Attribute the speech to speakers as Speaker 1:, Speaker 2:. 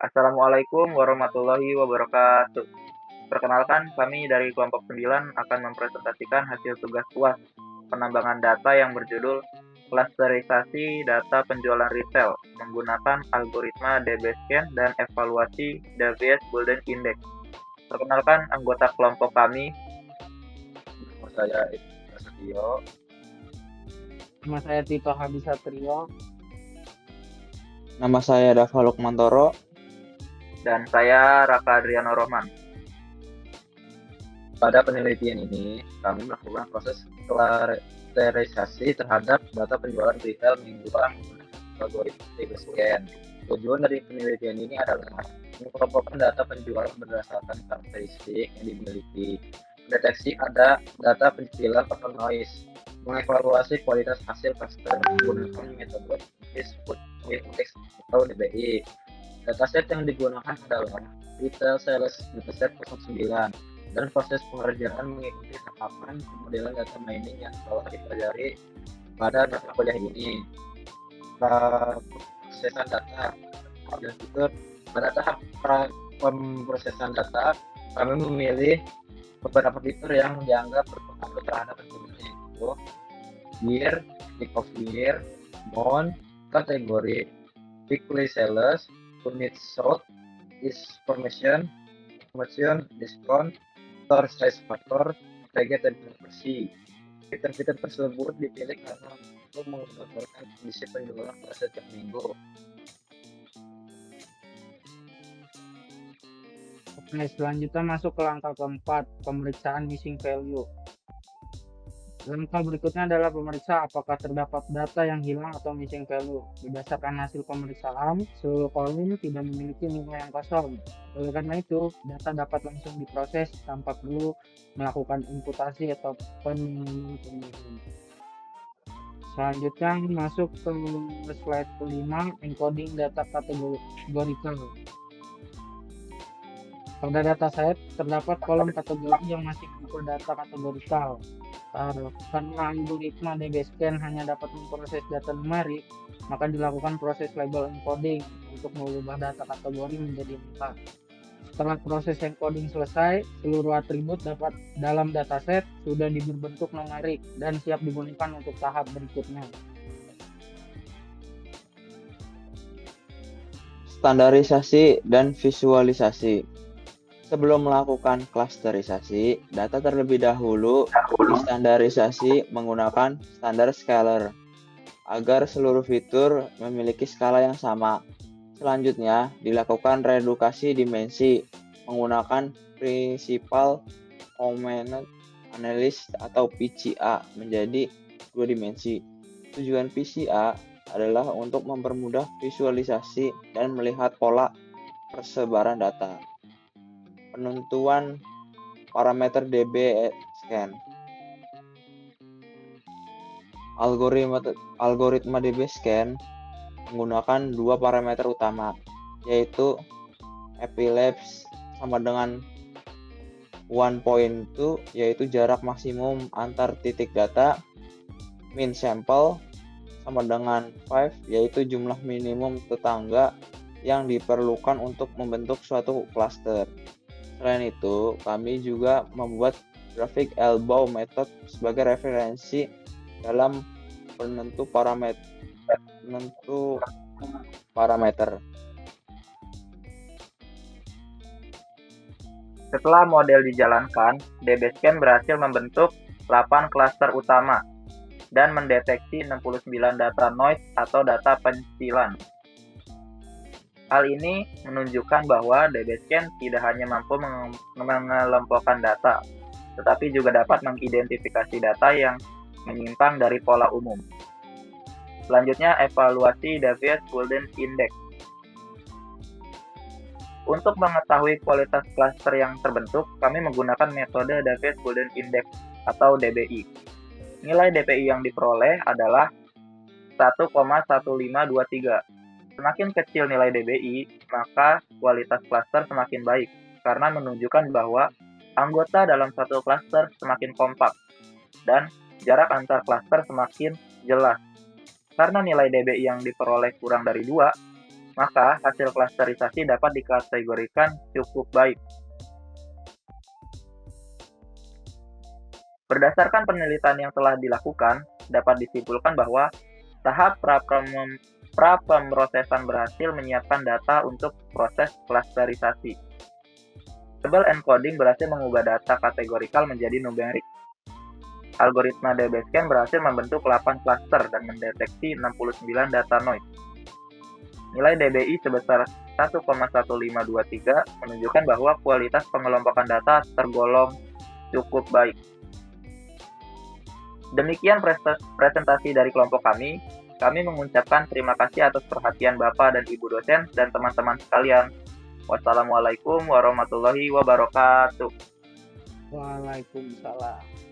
Speaker 1: Assalamualaikum warahmatullahi wabarakatuh. Perkenalkan, kami dari kelompok 9 akan mempresentasikan hasil tugas UAS penambangan data yang berjudul klasterisasi data penjualan retail menggunakan algoritma DB-Scan dan evaluasi Davies Golden Index. Perkenalkan anggota kelompok kami.
Speaker 2: Nama saya Ibnu Prasetyo.
Speaker 3: Nama saya Tito Habisatrio.
Speaker 4: Nama saya Dava Lukmantoro.
Speaker 1: Dan saya Raka Adriano Rohman.
Speaker 2: Pada penelitian ini, kami melakukan proses klasterisasi terhadap data penjualan retail menggunakan algoritma DB-Scan. Tujuan dari penelitian ini adalah mengelompokkan data penjualan berdasarkan karakteristik yang dimiliki, mendeteksi ada data pencicilan atau noise, mengevaluasi kualitas hasil cluster menggunakan metode disebut index atau DBI. Dataset yang digunakan adalah Retail Sales Dataset 09 dan proses pengerjaan mengikuti tahapan pemodelan data mining yang telah dipelajari pada data kuliah ini. Pemrosesan data. Pada tahap pemrosesan data, kami memilih beberapa fitur yang dianggap berpengaruh terhadap penjualan, yaitu year, week of year, month, kategori, weekly sales, unit sold, information, discount, store size factor, target dan konversi. Fitur-fitur tersebut dipilih karena untuk menggambarkan kondisi penjualan pada setiap minggu.
Speaker 3: Oke, selanjutnya masuk ke langkah keempat, pemeriksaan missing value. Langkah berikutnya adalah pemeriksa apakah terdapat data yang hilang atau missing value. Berdasarkan hasil pemeriksaan, seluruh kolom tidak memiliki nilai yang kosong. Oleh karena itu, data dapat langsung diproses tanpa perlu melakukan imputasi atau penelitian. Selanjutnya masuk ke slide kelima, encoding data kategorical. Pada dataset terdapat kolom kategori yang masih berupa data kategorikal. Karena algoritma DB-Scan hanya dapat memproses data numerik, maka dilakukan proses label encoding untuk mengubah data kategori menjadi angka. Setelah proses encoding selesai, seluruh atribut dapat dalam dataset sudah berbentuk numerik dan siap digunakan untuk tahap berikutnya.
Speaker 4: Standarisasi dan visualisasi. Sebelum melakukan klasterisasi, data terlebih dahulu distandarisasi menggunakan standar scalar agar seluruh fitur memiliki skala yang sama. Selanjutnya, dilakukan redukasi dimensi menggunakan Principal Component Analysis atau PCA menjadi 2 dimensi. Tujuan PCA adalah untuk mempermudah visualisasi dan melihat pola persebaran data. Penentuan parameter DB-Scan. Algoritma DB-Scan menggunakan 2 parameter utama, yaitu epilapse sama dengan 1.2, yaitu jarak maksimum antar titik data, min sample sama dengan 5, yaitu jumlah minimum tetangga yang diperlukan untuk membentuk suatu cluster. Selain itu, kami juga membuat grafik elbow method sebagai referensi dalam penentu parameter.
Speaker 1: Setelah model dijalankan, DB-Scan berhasil membentuk 8 klaster utama dan mendeteksi 69 data noise atau data pencicilan. Hal ini menunjukkan bahwa DB-Scan tidak hanya mampu mengelompokkan data, tetapi juga dapat mengidentifikasi data yang menyimpang dari pola umum. Selanjutnya, evaluasi Davies Golden Index. Untuk mengetahui kualitas cluster yang terbentuk, kami menggunakan metode Davies Golden Index atau DBI. Nilai DBI yang diperoleh adalah 1,1523. Semakin kecil nilai DBI, maka kualitas cluster semakin baik, karena menunjukkan bahwa anggota dalam satu cluster semakin kompak, dan jarak antar cluster semakin jelas. Karena nilai DBI yang diperoleh kurang dari 2, maka hasil klasterisasi dapat dikategorikan cukup baik. Berdasarkan penelitian yang telah dilakukan, dapat disimpulkan bahwa tahap pra-pemrosesan berhasil menyiapkan data untuk proses klasterisasi. Table encoding berhasil mengubah data kategorikal menjadi numerik. Algoritma DBScan berhasil membentuk 8 klaster dan mendeteksi 69 data noise. Nilai DBI sebesar 1,1523 menunjukkan bahwa kualitas pengelompokan data tergolong cukup baik. Demikian presentasi dari kelompok kami. Kami mengucapkan terima kasih atas perhatian Bapak dan Ibu dosen dan teman-teman sekalian. Wassalamualaikum warahmatullahi wabarakatuh.
Speaker 3: Waalaikumsalam.